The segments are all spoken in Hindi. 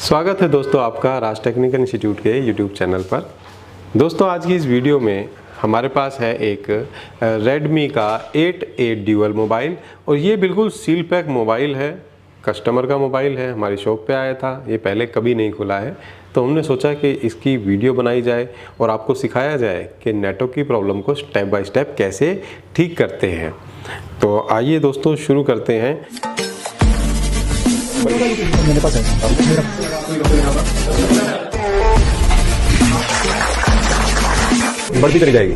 स्वागत है दोस्तों आपका राज टेक्निकल इंस्टीट्यूट के यूट्यूब चैनल पर। दोस्तों आज की इस वीडियो में हमारे पास है एक Redmi का 8A ड्यूअल मोबाइल और ये बिल्कुल सील पैक मोबाइल है। कस्टमर का मोबाइल है, हमारी शॉप पे आया था, ये पहले कभी नहीं खुला है, तो हमने सोचा कि इसकी वीडियो बनाई जाए और आपको सिखाया जाए कि नेटवर्क की प्रॉब्लम को स्टेप बाय स्टेप कैसे ठीक करते हैं। तो आइए दोस्तों शुरू करते हैं। मेरे पास है बढ़ती चली जाएगी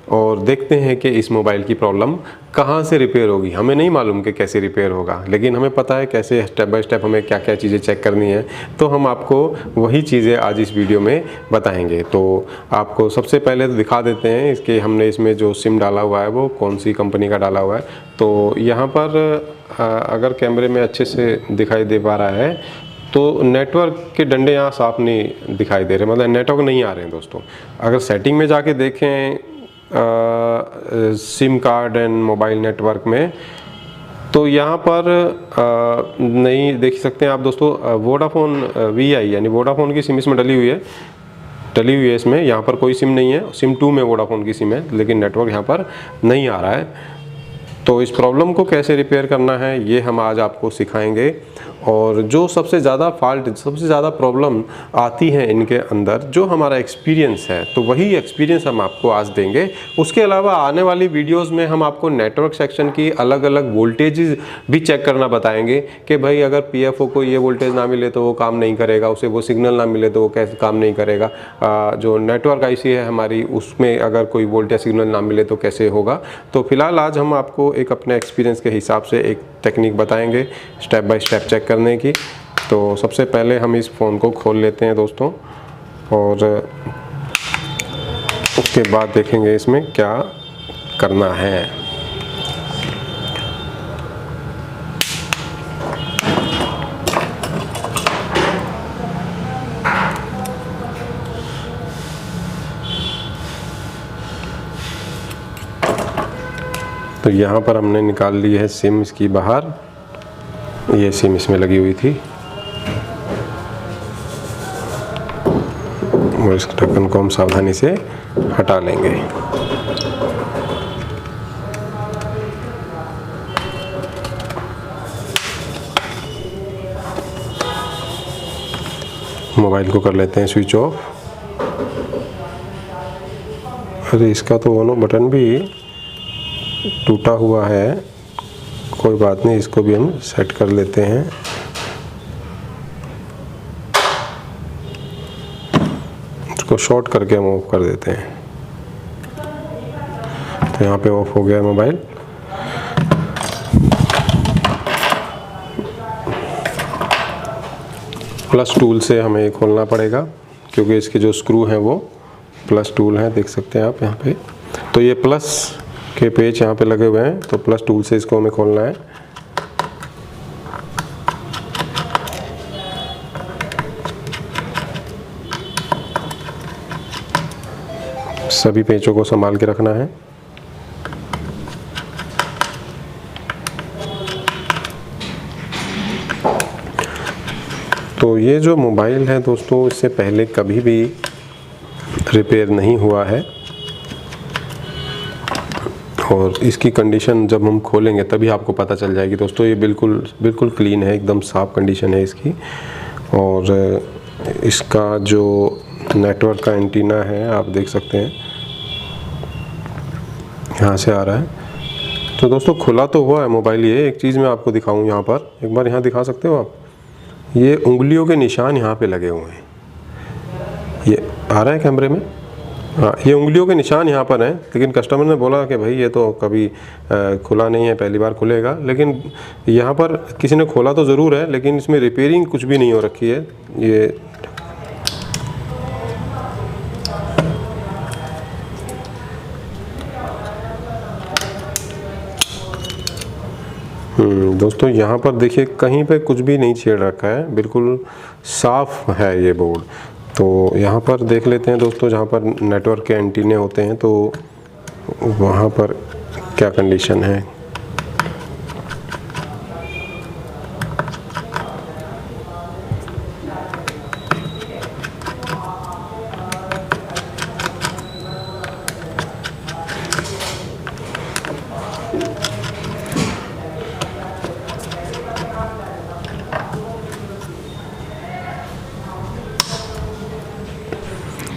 और देखते हैं कि इस मोबाइल की प्रॉब्लम कहाँ से रिपेयर होगी। हमें नहीं मालूम कि कैसे रिपेयर होगा, लेकिन हमें पता है कैसे स्टेप बाय स्टेप हमें क्या क्या चीज़ें चेक करनी है, तो हम आपको वही चीज़ें आज इस वीडियो में बताएंगे। तो आपको सबसे पहले तो दिखा देते हैं इसके हमने इसमें जो सिम डाला हुआ है वो कौन सी कंपनी का डाला हुआ है। तो यहाँ पर अगर कैमरे में अच्छे से दिखाई दे पा रहा है तो नेटवर्क के डंडे यहाँ साफ नहीं दिखाई दे रहे, मतलब नेटवर्क नहीं आ रहे हैं दोस्तों। अगर सेटिंग में जाके देखें SIM card and mobile network में, तो यहाँ पर नहीं देख सकते हैं आप दोस्तों। वोडाफोन VI यानी वोडाफोन की सिम इसमें डली हुई है इसमें। यहाँ पर कोई सिम नहीं है, सिम 2 में वोडाफोन की सिम है, लेकिन नेटवर्क यहाँ पर नहीं आ रहा है। तो इस प्रॉब्लम को कैसे रिपेयर करना है ये हम आज आपको सिखाएंगे। और जो सबसे ज़्यादा प्रॉब्लम आती है इनके अंदर, जो हमारा एक्सपीरियंस है, तो वही एक्सपीरियंस हम आपको आज देंगे। उसके अलावा आने वाली वीडियोस में हम आपको नेटवर्क सेक्शन की अलग अलग वोल्टेजेस भी चेक करना बताएंगे कि भाई अगर PFO को ये वोल्टेज ना मिले तो वो काम नहीं करेगा, उसे वो सिग्नल ना मिले तो वो कैसे काम नहीं करेगा। जो नेटवर्क IC है हमारी, उसमें अगर कोई वोल्टेज सिग्नल ना मिले तो कैसे होगा। तो फिलहाल आज हम आपको एक अपने एक्सपीरियंस के हिसाब से एक टेक्निक बताएंगे स्टेप बाय स्टेप चेक करने की। तो सबसे पहले हम इस फ़ोन को खोल लेते हैं दोस्तों, और उसके बाद देखेंगे इसमें क्या करना है। तो यहाँ पर हमने निकाल ली है सिम इसकी बाहर, ये सिम इसमें लगी हुई थी, और इस ढक्कन को हम सावधानी से हटा लेंगे। मोबाइल को कर लेते हैं स्विच ऑफ। अरे इसका तो ऑन बटन भी टूटा हुआ है, कोई बात नहीं, इसको भी हम सेट कर लेते हैं। इसको शॉर्ट करके हम ऑफ कर देते हैं। तो यहाँ पे ऑफ हो गया मोबाइल। प्लस टूल से हमें खोलना पड़ेगा, क्योंकि इसके जो स्क्रू हैं वो प्लस टूल हैं, देख सकते हैं आप यहाँ पे। तो ये प्लस के पेच यहाँ पे लगे हुए हैं, तो प्लस टूल से इसको हमें खोलना है। सभी पेचों को संभाल के रखना है। तो ये जो मोबाइल है दोस्तों, इससे पहले कभी भी रिपेयर नहीं हुआ है, और इसकी कंडीशन जब हम खोलेंगे तभी आपको पता चल जाएगी दोस्तों। ये बिल्कुल क्लीन है, एकदम साफ कंडीशन है इसकी। और इसका जो नेटवर्क का एंटीना है आप देख सकते हैं, यहाँ से आ रहा है। तो दोस्तों खुला तो हुआ है मोबाइल। ये एक चीज़ मैं आपको दिखाऊं, यहाँ पर एक बार यहाँ दिखा सकते हो आप, ये उंगलियों के निशान यहाँ पे लगे हुए हैं। ये आ रहा है कैमरे में? हाँ, ये उंगलियों के निशान यहाँ पर हैं, लेकिन कस्टमर ने बोला कि भाई ये तो कभी खुला नहीं है, पहली बार खुलेगा। लेकिन यहाँ पर किसी ने खोला तो ज़रूर है, लेकिन इसमें रिपेयरिंग कुछ भी नहीं हो रखी है। ये दोस्तों यहाँ पर देखिए कहीं पे कुछ भी नहीं छेड़ रखा है, बिल्कुल साफ है ये बोर्ड। तो यहाँ पर देख लेते हैं दोस्तों, जहाँ पर नेटवर्क के एंटीने होते हैं तो वहाँ पर क्या कंडीशन है।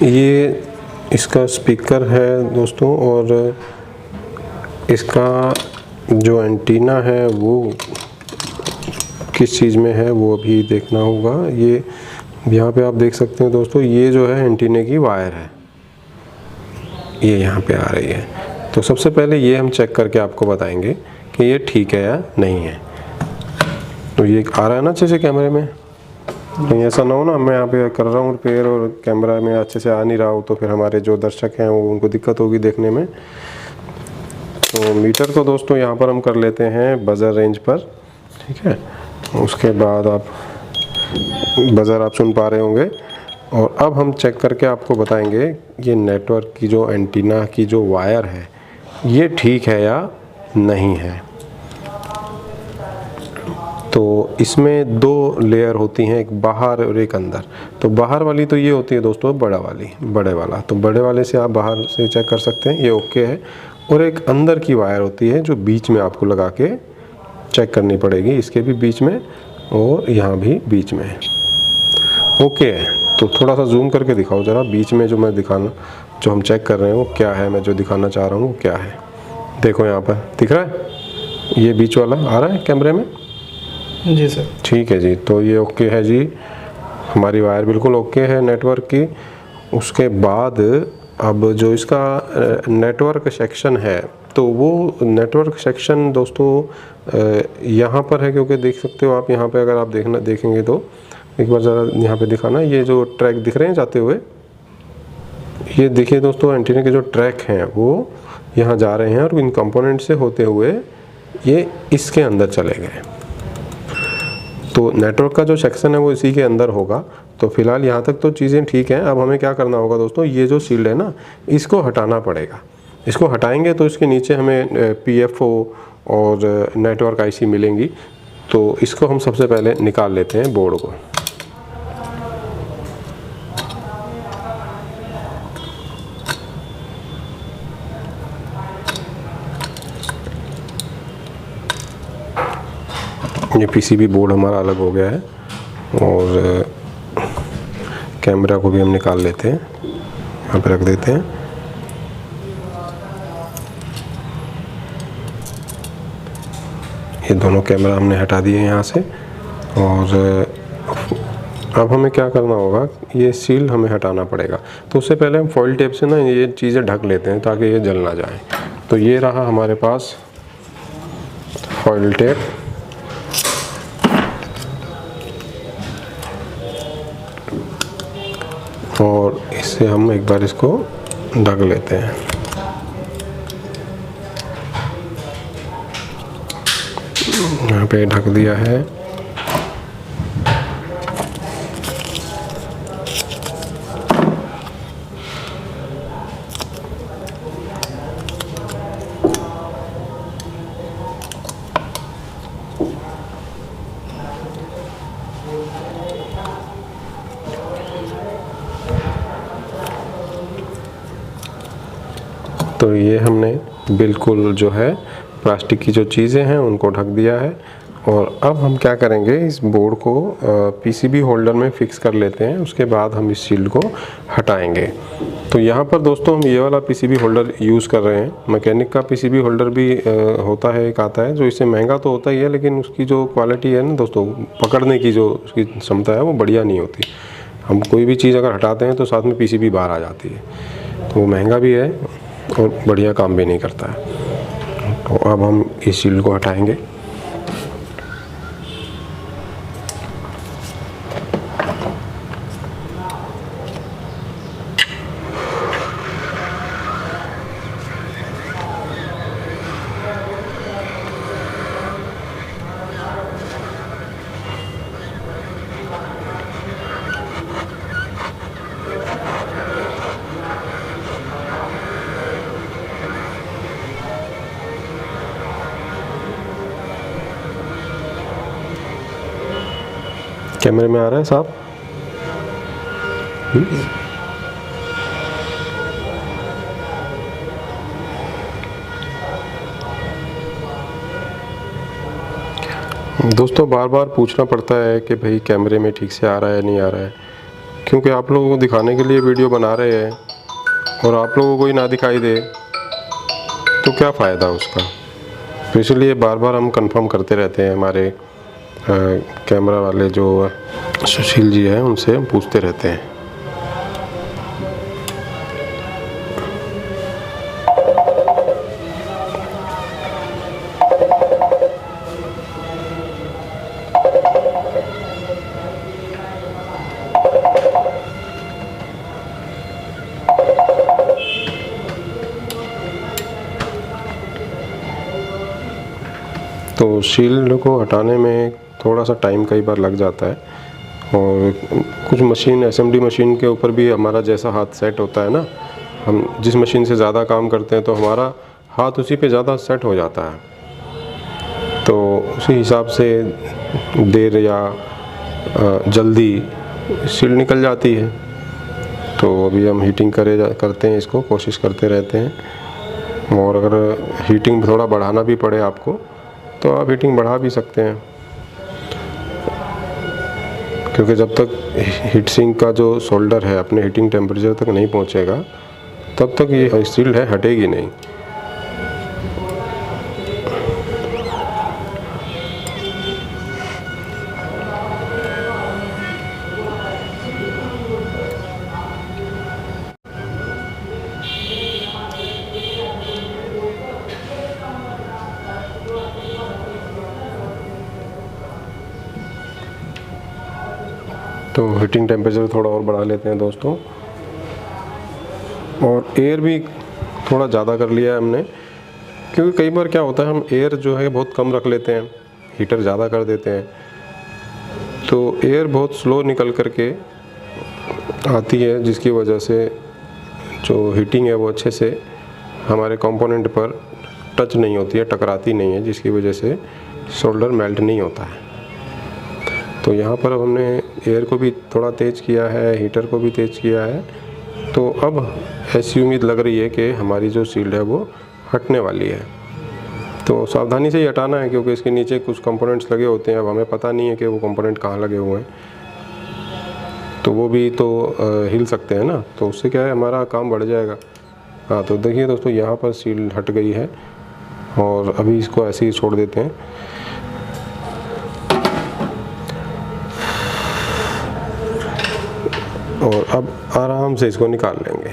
ये इसका स्पीकर है दोस्तों, और इसका जो एंटीना है वो किस चीज़ में है वो अभी देखना होगा। ये यहाँ पे आप देख सकते हैं दोस्तों, ये जो है एंटीने की वायर है, ये यहाँ पे आ रही है। तो सबसे पहले ये हम चेक करके आपको बताएंगे कि ये ठीक है या नहीं है। तो ये आ रहा है ना अच्छे से कैमरे में, कहीं ऐसा ना हो ना मैं यहाँ पे कर रहा हूँ रिपेयर और कैमरा में अच्छे से आ नहीं रहा हो, तो फिर हमारे जो दर्शक हैं वो उनको दिक्कत होगी देखने में। तो मीटर को दोस्तों यहाँ पर हम कर लेते हैं बजर रेंज पर, ठीक है। उसके बाद आप बजर आप सुन पा रहे होंगे, और अब हम चेक करके आपको बताएंगे ये नेटवर्क की जो एंटीना की जो वायर है ये ठीक है या नहीं है। तो इसमें दो लेयर होती हैं, एक बाहर और एक अंदर। तो बाहर वाली तो ये होती है दोस्तों बड़े वाला, तो बड़े वाले से आप बाहर से चेक कर सकते हैं, ये ओके है। और एक अंदर की वायर होती है जो बीच में आपको लगा के चेक करनी पड़ेगी, इसके भी बीच में और यहाँ भी बीच में ओके है। तो थोड़ा सा जूम करके दिखाओ ज़रा, बीच में जो मैं दिखाना जो हम चेक कर रहे हैं वो क्या है, मैं जो दिखाना चाह रहा हूँ वो क्या है। देखो यहाँ पर दिख रहा है, ये बीच वाला आ रहा है कैमरे में जी सर। ठीक है जी, तो ये ओके है जी, हमारी वायर बिल्कुल ओके है नेटवर्क की। उसके बाद अब जो इसका नेटवर्क सेक्शन है, तो वो नेटवर्क सेक्शन दोस्तों यहाँ पर है, क्योंकि देख सकते हो आप यहाँ पे, अगर आप देखेंगे तो एक बार ज़रा यहाँ पे दिखाना, ये जो ट्रैक दिख रहे हैं जाते हुए, ये देखिए दोस्तों एंटीना के जो ट्रैक हैं वो यहाँ जा रहे हैं और इन कंपोनेंट से होते हुए ये इसके अंदर चले गए। तो नेटवर्क का जो सेक्शन है वो इसी के अंदर होगा। तो फिलहाल यहाँ तक तो चीज़ें ठीक हैं। अब हमें क्या करना होगा दोस्तों, ये जो शील्ड है ना इसको हटाना पड़ेगा। इसको हटाएंगे तो इसके नीचे हमें PFO और नेटवर्क IC मिलेंगी। तो इसको हम सबसे पहले निकाल लेते हैं बोर्ड को। ये PCB बोर्ड हमारा अलग हो गया है, और कैमरा को भी हम निकाल लेते हैं, यहाँ पे रख देते हैं। ये दोनों कैमरा हमने हटा दिए यहाँ से, और अब हमें क्या करना होगा, ये सील हमें हटाना पड़ेगा। तो उससे पहले हम फॉइल टेप से ना ये चीज़ें ढक लेते हैं ताकि ये जल ना जाए। तो ये रहा हमारे पास फॉइल टेप, और इससे हम एक बार इसको ढक लेते हैं। यहाँ पे ढक दिया है। तो ये हमने बिल्कुल जो है प्लास्टिक की जो चीज़ें हैं उनको ढक दिया है। और अब हम क्या करेंगे, इस बोर्ड को PCB होल्डर में फिक्स कर लेते हैं। उसके बाद हम इस शील्ड को हटाएंगे। तो यहाँ पर दोस्तों हम ये वाला PCB होल्डर यूज़ कर रहे हैं। मैकेनिक का PCB होल्डर भी होता है, एक आता है जो इससे महंगा तो होता ही है, लेकिन उसकी जो क्वालिटी है ना दोस्तों, पकड़ने की जो उसकी क्षमता है वो बढ़िया नहीं होती। हम कोई भी चीज़ अगर हटाते हैं तो साथ में PCB बाहर आ जाती है, तो वो महंगा भी है और बढ़िया काम भी नहीं करता है। तो अब हम इस शील्ड को हटाएंगे। कैमरे में आ रहा है साहब? दोस्तों बार बार पूछना पड़ता है कि भाई कैमरे में ठीक से आ रहा है नहीं आ रहा है। क्योंकि आप लोगों को दिखाने के लिए वीडियो बना रहे हैं और आप लोगों को ही ना दिखाई दे तो क्या फ़ायदा उसका। तो इसलिए बार बार हम कंफर्म करते रहते हैं, हमारे कैमरा वाले जो सुशील जी हैं उनसे हम पूछते रहते हैं। तो शील्ड को हटाने में थोड़ा सा टाइम कई बार लग जाता है, और कुछ मशीन असेंबली मशीन के ऊपर भी हमारा जैसा हाथ सेट होता है ना, हम जिस मशीन से ज़्यादा काम करते हैं तो हमारा हाथ उसी पे ज़्यादा सेट हो जाता है। तो उसी हिसाब से देर या जल्दी शील्ड निकल जाती है। तो अभी हम हीटिंग करते हैं, इसको कोशिश करते रहते हैं। और अगर हीटिंग थोड़ा बढ़ाना भी पड़े आपको तो आप हीटिंग बढ़ा भी सकते हैं, क्योंकि जब तक हीट सिंक का जो सोल्डर है अपने हीटिंग टेम्परेचर तक नहीं पहुंचेगा तब तक ये शील्ड है हटेगी नहीं। तो हीटिंग टेम्परेचर थोड़ा और बढ़ा लेते हैं दोस्तों, और एयर भी थोड़ा ज़्यादा कर लिया है हमने, क्योंकि कई बार क्या होता है हम एयर जो है बहुत कम रख लेते हैं, हीटर ज़्यादा कर देते हैं, तो एयर बहुत स्लो निकल करके आती है, जिसकी वजह से जो हीटिंग है वो अच्छे से हमारे कंपोनेंट पर टच नहीं होती है, टकराती नहीं है, जिसकी वजह से सोल्डर मेल्ट नहीं होता है। तो यहाँ पर अब हमने एयर को भी थोड़ा तेज़ किया है, हीटर को भी तेज़ किया है, तो अब ऐसी उम्मीद लग रही है कि हमारी जो शील्ड है वो हटने वाली है। तो सावधानी से ही हटाना है, क्योंकि इसके नीचे कुछ कंपोनेंट्स लगे होते हैं, अब हमें पता नहीं है कि वो कंपोनेंट कहाँ लगे हुए हैं, तो वो भी तो हिल सकते हैं ना, तो उससे क्या है हमारा काम बढ़ जाएगा। हाँ, तो देखिए दोस्तों यहाँ पर शील्ड हट गई है, और अभी इसको ऐसे ही छोड़ देते हैं। और अब आराम से इसको निकाल लेंगे,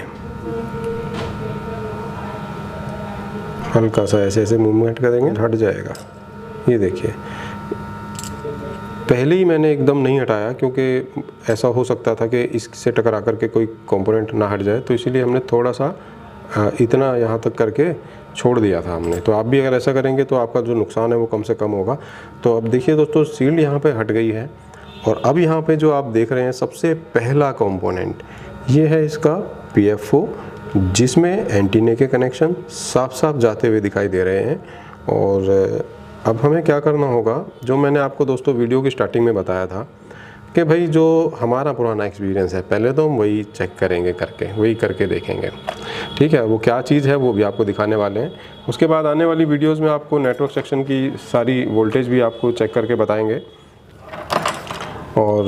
हल्का सा ऐसे ऐसे मूवमेंट करेंगे, हट जाएगा। ये देखिए, पहले ही मैंने एकदम नहीं हटाया, क्योंकि ऐसा हो सकता था कि इससे टकरा करके कोई कंपोनेंट ना हट जाए, तो इसीलिए हमने थोड़ा सा इतना यहाँ तक करके छोड़ दिया था हमने। तो आप भी अगर ऐसा करेंगे तो आपका जो नुकसान है वो कम से कम होगा। तो अब देखिए दोस्तों, शील्ड यहाँ पे हट गई है, और अब यहाँ पे जो आप देख रहे हैं सबसे पहला कंपोनेंट ये है इसका PFO, जिसमें एंटीने के कनेक्शन साफ साफ जाते हुए दिखाई दे रहे हैं। और अब हमें क्या करना होगा, जो मैंने आपको दोस्तों वीडियो की स्टार्टिंग में बताया था कि भाई जो हमारा पुराना एक्सपीरियंस है, पहले तो हम वही चेक करेंगे, वही करके देखेंगे, ठीक है। वो क्या चीज़ है वो भी आपको दिखाने वाले हैं। उसके बाद आने वाली वीडियोज़ में आपको नेटवर्क सेक्शन की सारी वोल्टेज भी आपको चेक करके बताएँगे। और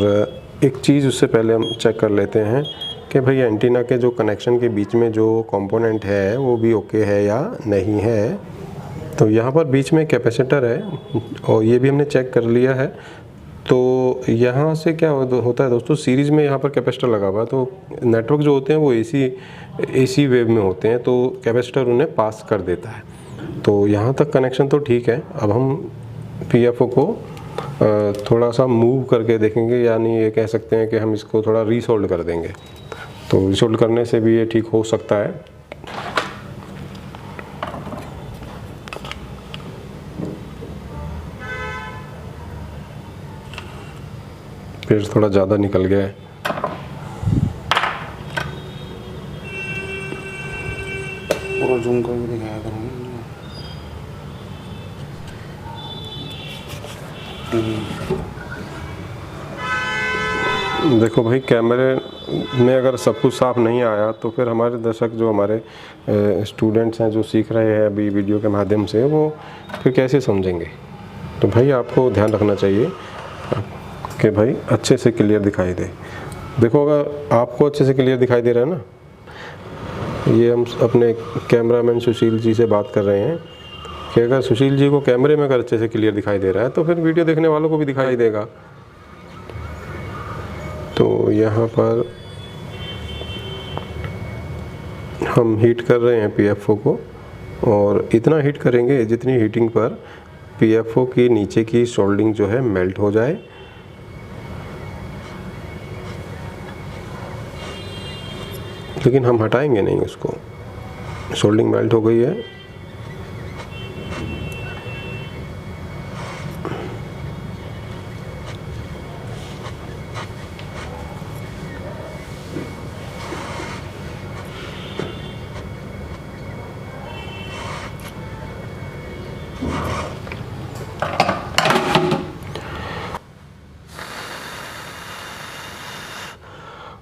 एक चीज़ उससे पहले हम चेक कर लेते हैं कि भाई एंटीना के जो कनेक्शन के बीच में जो कंपोनेंट है वो भी ओके है या नहीं है। तो यहाँ पर बीच में कैपेसिटर है, और ये भी हमने चेक कर लिया है। तो यहाँ से क्या होता है दोस्तों, सीरीज़ में यहाँ पर कैपेसिटर लगा हुआ है, तो नेटवर्क जो होते हैं वो AC वेव में होते हैं, तो कैपेसिटर उन्हें पास कर देता है। तो यहाँ तक कनेक्शन तो ठीक है। अब हम PFO को थोड़ा सा मूव करके देखेंगे, यानी ये कह सकते हैं कि हम इसको थोड़ा रीसोल्ड कर देंगे। तो रीसोल्ड करने से भी ये ठीक हो सकता है। फिर थोड़ा ज़्यादा निकल गया है। पूरा जूम करके दिखाया करूँगा। देखो भाई, कैमरे में अगर सब कुछ साफ नहीं आया तो फिर हमारे दर्शक, जो हमारे स्टूडेंट्स हैं जो सीख रहे हैं अभी वीडियो के माध्यम से, वो फिर कैसे समझेंगे। तो भाई आपको ध्यान रखना चाहिए कि भाई अच्छे से क्लियर दिखाई दे। देखो अगर आपको अच्छे से क्लियर दिखाई दे रहा है ना, ये हम अपने कैमरामैन सुशील जी से बात कर रहे हैं कि अगर सुशील जी को कैमरे में अगर अच्छे से क्लियर दिखाई दे रहा है तो फिर वीडियो देखने वालों को भी दिखाई देगा। तो यहाँ पर हम हीट कर रहे हैं PFO को, और इतना हीट करेंगे जितनी हीटिंग पर PFO की नीचे की सोल्डिंग जो है मेल्ट हो जाए। लेकिन हम हटाएंगे नहीं उसको, सोल्डिंग मेल्ट हो गई है।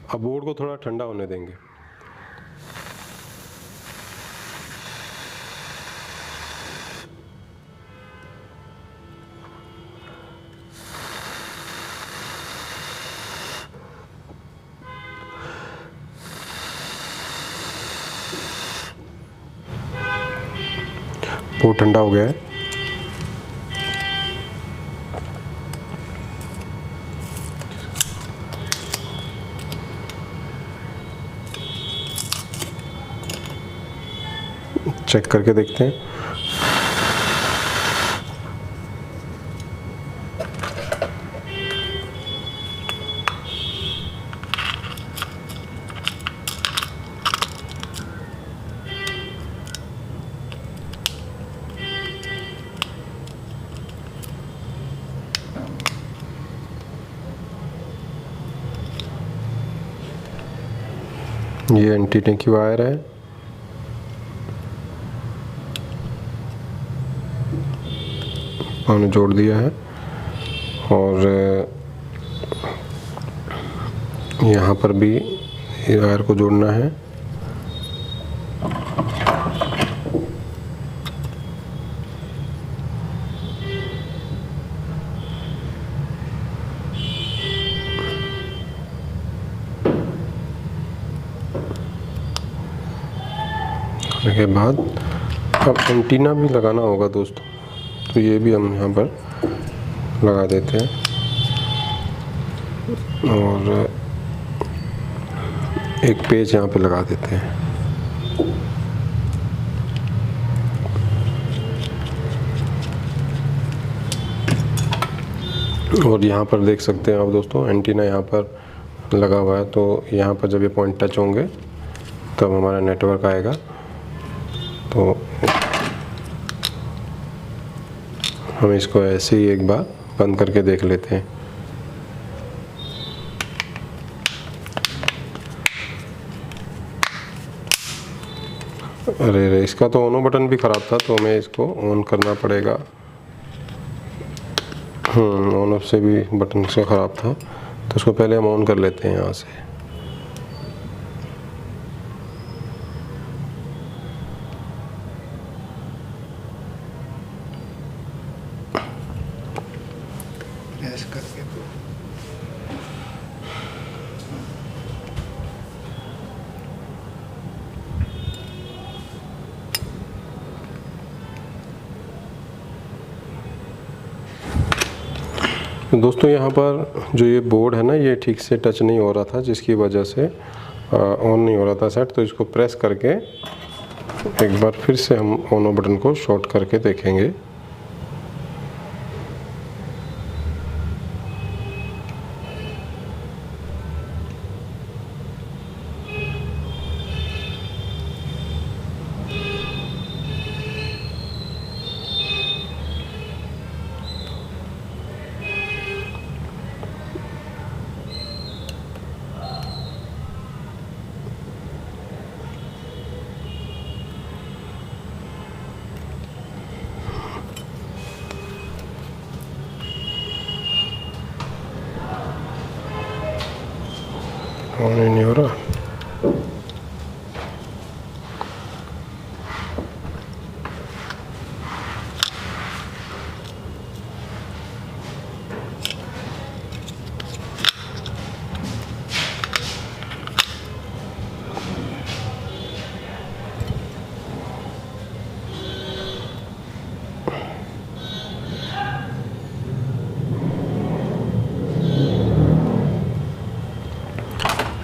अब बोर्ड को थोड़ा ठंडा होने देंगे। बोर्ड ठंडा हो गया है। चेक करके देखते हैं। ये एंटी टैंकी वायर है। हमने जोड़ दिया है, और यहाँ पर भी वायर को जोड़ना है। के बाद अब एंटीना भी लगाना होगा दोस्तों, तो ये भी हम यहाँ पर लगा देते हैं। और एक पेज यहाँ पे लगा देते हैं। और यहाँ पर देख सकते हैं आप दोस्तों, एंटीना यहाँ पर लगा हुआ है। तो यहाँ पर जब ये पॉइंट टच होंगे तब हमारा नेटवर्क आएगा। तो हम इसको ऐसे ही एक बार बंद करके देख लेते हैं। अरे इसका तो ऑन बटन भी ख़राब था, तो हमें इसको ऑन करना पड़ेगा। ऑन ऑफ से भी बटन से ख़राब था, तो उसको पहले हम ऑन कर लेते हैं यहाँ से। ऐसे करके दोस्तों यहाँ पर जो ये बोर्ड है ना, ये ठीक से टच नहीं हो रहा था, जिसकी वजह से ऑन नहीं हो रहा था सेट। तो इसको प्रेस करके एक बार फिर से हम ऑन बटन को शॉर्ट करके देखेंगे। ऑन ही नहीं हो रहा।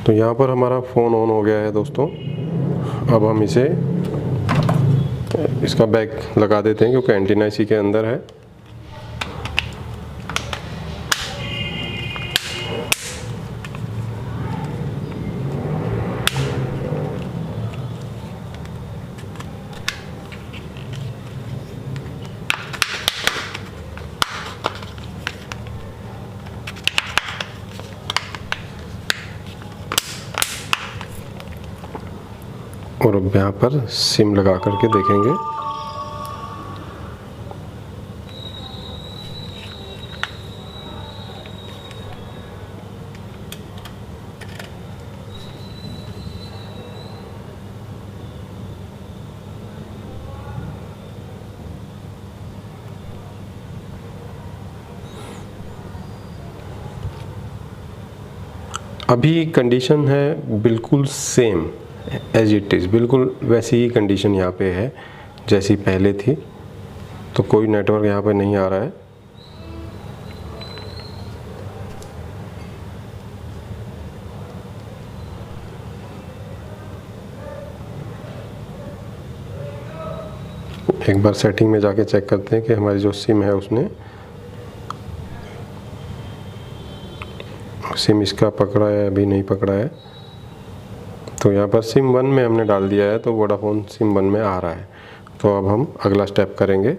तो यहाँ पर हमारा फ़ोन ऑन हो गया है दोस्तों। अब हम इसका बैक लगा देते हैं क्योंकि एंटीना इसी के अंदर है। और अब यहाँ पर सिम लगा करके देखेंगे। अभी कंडीशन है बिल्कुल सेम एज इट इज़, बिल्कुल वैसी ही कंडीशन यहाँ पे है जैसी पहले थी। तो कोई नेटवर्क यहाँ पे नहीं आ रहा है। एक बार सेटिंग में जाके चेक करते हैं कि हमारी जो सिम है उसने सिम इसका पकड़ा है अभी नहीं पकड़ा है। तो यहाँ पर सिम 1 में हमने डाल दिया है तो वोडाफोन सिम 1 में आ रहा है। तो अब हम अगला स्टेप करेंगे।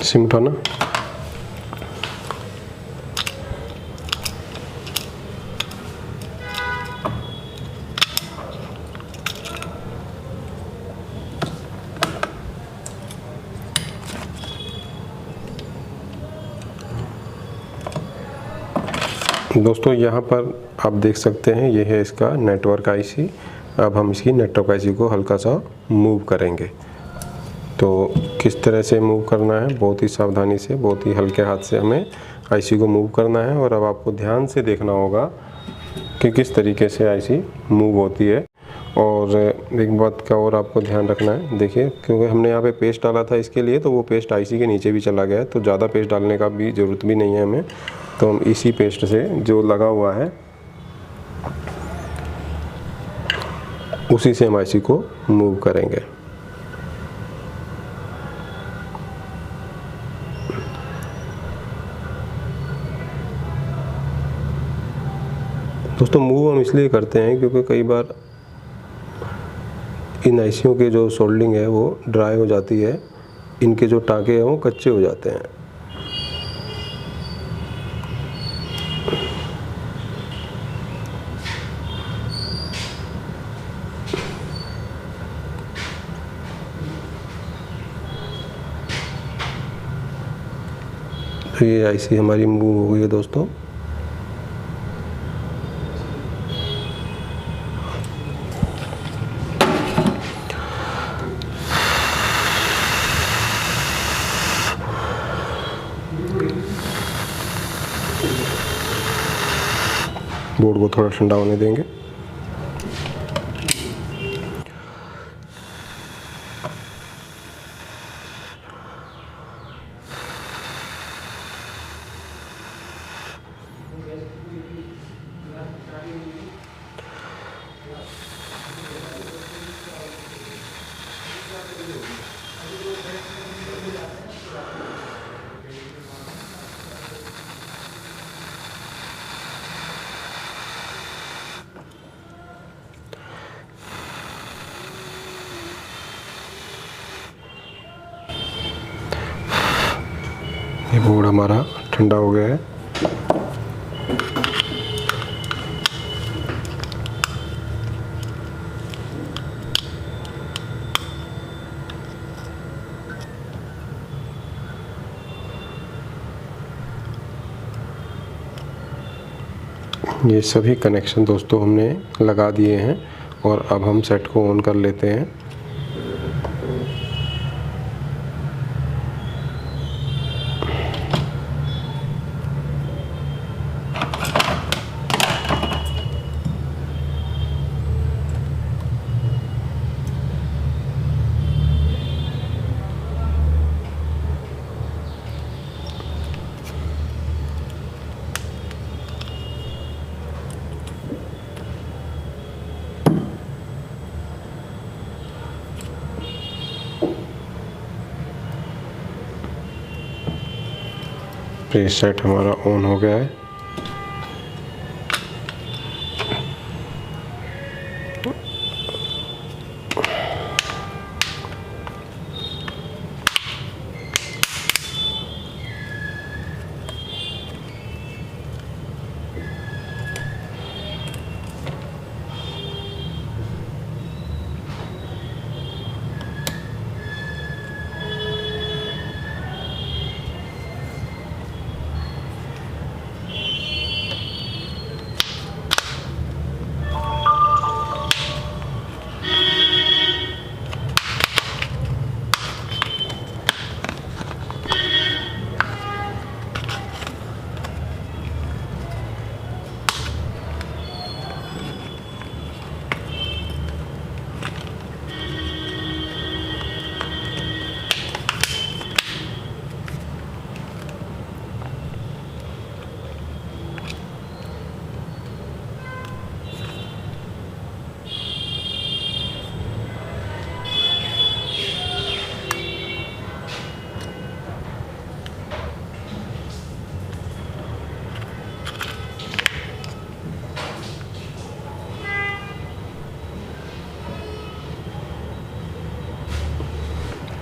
सिम उठाना। दोस्तों यहाँ पर आप देख सकते हैं ये है इसका नेटवर्क आईसी। अब हम इसकी नेटवर्क आईसी को हल्का सा मूव करेंगे। तो किस तरह से मूव करना है, बहुत ही सावधानी से, बहुत ही हल्के हाथ से हमें आईसी को मूव करना है। और अब आपको ध्यान से देखना होगा कि किस तरीके से आईसी मूव होती है। और एक बात का और आपको ध्यान रखना है, देखिए क्योंकि हमने यहाँ पे पेस्ट डाला था इसके लिए, तो वो पेस्ट आईसी के नीचे भी चला गया है। तो ज़्यादा पेस्ट डालने का भी ज़रूरत भी नहीं है हमें। तो हम इसी पेस्ट से जो लगा हुआ है उसी से हम आईसी को मूव करेंगे। दोस्तों मूव हम इसलिए करते हैं क्योंकि कई बार इन आईसीयों के जो सोल्डिंग है वो ड्राई हो जाती है, इनके जो टाँके हैं वो कच्चे हो जाते हैं। तो ये आईसी हमारी मूव हो गई है दोस्तों। बोर्ड को थोड़ा ठंडा होने देंगे। ये बोर्ड हमारा ठंडा हो गया है। ये सभी कनेक्शन दोस्तों हमने लगा दिए हैं और अब हम सेट को ऑन कर लेते हैं। ये सेट हमारा ऑन हो गया है।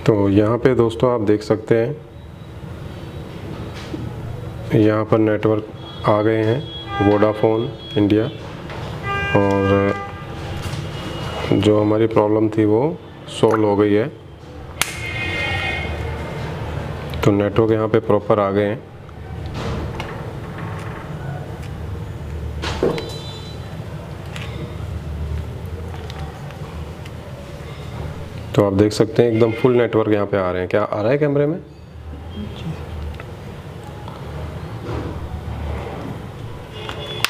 तो यहाँ पे दोस्तों आप देख सकते हैं, यहाँ पर नेटवर्क आ गए हैं वोडाफोन इंडिया, और जो हमारी प्रॉब्लम थी वो सॉल्व हो गई है। तो नेटवर्क यहाँ पे प्रॉपर आ गए हैं। तो आप देख सकते हैं एकदम फुल नेटवर्क यहाँ पे आ रहे हैं। क्या आ रहा है कैमरे में?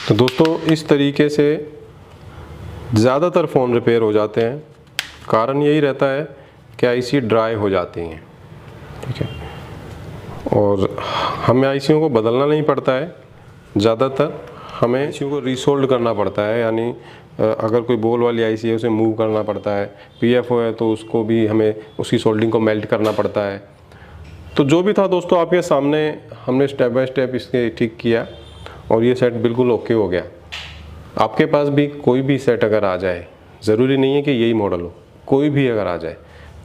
तो दोस्तों इस तरीके से ज़्यादातर फ़ोन रिपेयर हो जाते हैं। कारण यही रहता है कि आईसी ड्राई हो जाती हैं, ठीक है, और हमें आईसीयों को बदलना नहीं पड़ता है, ज़्यादातर हमें आईसीयों को रीसोल्ड करना पड़ता है। यानी अगर कोई बोल वाली आईसी है उसे मूव करना पड़ता है, पीएफओ है तो उसको भी हमें उसकी सोल्डिंग को मेल्ट करना पड़ता है। तो जो भी था दोस्तों आपके सामने हमने स्टेप बाय स्टेप इसके ठीक किया और ये सेट बिल्कुल ओके हो गया। आपके पास भी कोई भी सेट अगर आ जाए, ज़रूरी नहीं है कि यही मॉडल हो, कोई भी अगर आ जाए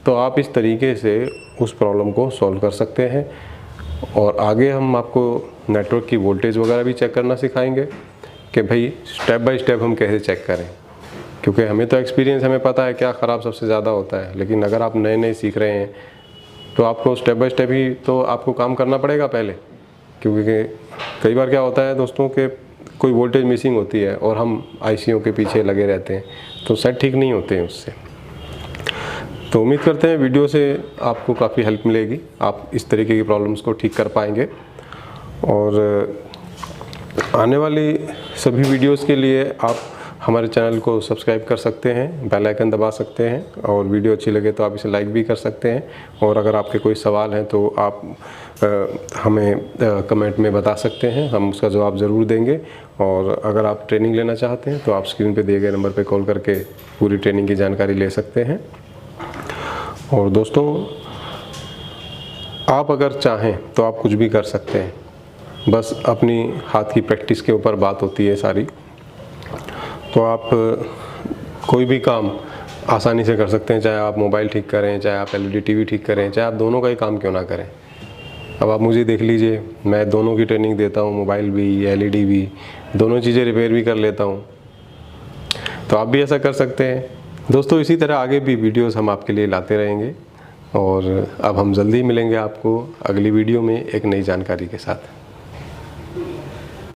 तो आप इस तरीके से उस प्रॉब्लम को सॉल्व कर सकते हैं। और आगे हम आपको नेटवर्क की वोल्टेज वगैरह भी चेक करना सिखाएंगे कि भाई स्टेप बाय स्टेप हम कैसे चेक करें, क्योंकि हमें तो एक्सपीरियंस, हमें पता है क्या ख़राब सबसे ज़्यादा होता है। लेकिन अगर आप नए नए सीख रहे हैं तो आपको स्टेप बाय स्टेप ही तो आपको काम करना पड़ेगा पहले, क्योंकि कई बार क्या होता है दोस्तों कि कोई वोल्टेज मिसिंग होती है और हम आईसीओ के पीछे लगे रहते हैं तो सेट ठीक नहीं होते हैं उससे। तो उम्मीद करते हैं वीडियो से आपको काफ़ी हेल्प मिलेगी, आप इस तरीके की प्रॉब्लम्स को ठीक कर पाएंगे। और आने वाली सभी वीडियोस के लिए आप हमारे चैनल को सब्सक्राइब कर सकते हैं, बेल आइकन दबा सकते हैं, और वीडियो अच्छी लगे तो आप इसे लाइक भी कर सकते हैं। और अगर आपके कोई सवाल हैं तो आप हमें कमेंट में बता सकते हैं, हम उसका जवाब ज़रूर देंगे। और अगर आप ट्रेनिंग लेना चाहते हैं तो आप स्क्रीन पे दिए गए नंबर पे कॉल करके पूरी ट्रेनिंग की जानकारी ले सकते हैं। और दोस्तों आप अगर चाहें तो आप कुछ भी कर सकते हैं, बस अपनी हाथ की प्रैक्टिस के ऊपर बात होती है सारी। तो आप कोई भी काम आसानी से कर सकते हैं, चाहे आप मोबाइल ठीक करें, चाहे आप एलईडी टीवी ठीक करें, चाहे आप दोनों का ही काम क्यों ना करें। अब आप मुझे देख लीजिए, मैं दोनों की ट्रेनिंग देता हूँ, मोबाइल भी, एलईडी भी, दोनों चीज़ें रिपेयर भी कर लेता हूँ। तो आप भी ऐसा कर सकते हैं दोस्तों। इसी तरह आगे भी वीडियोस हम आपके लिए लाते रहेंगे, और अब हम जल्दी मिलेंगे आपको अगली वीडियो में एक नई जानकारी के साथ।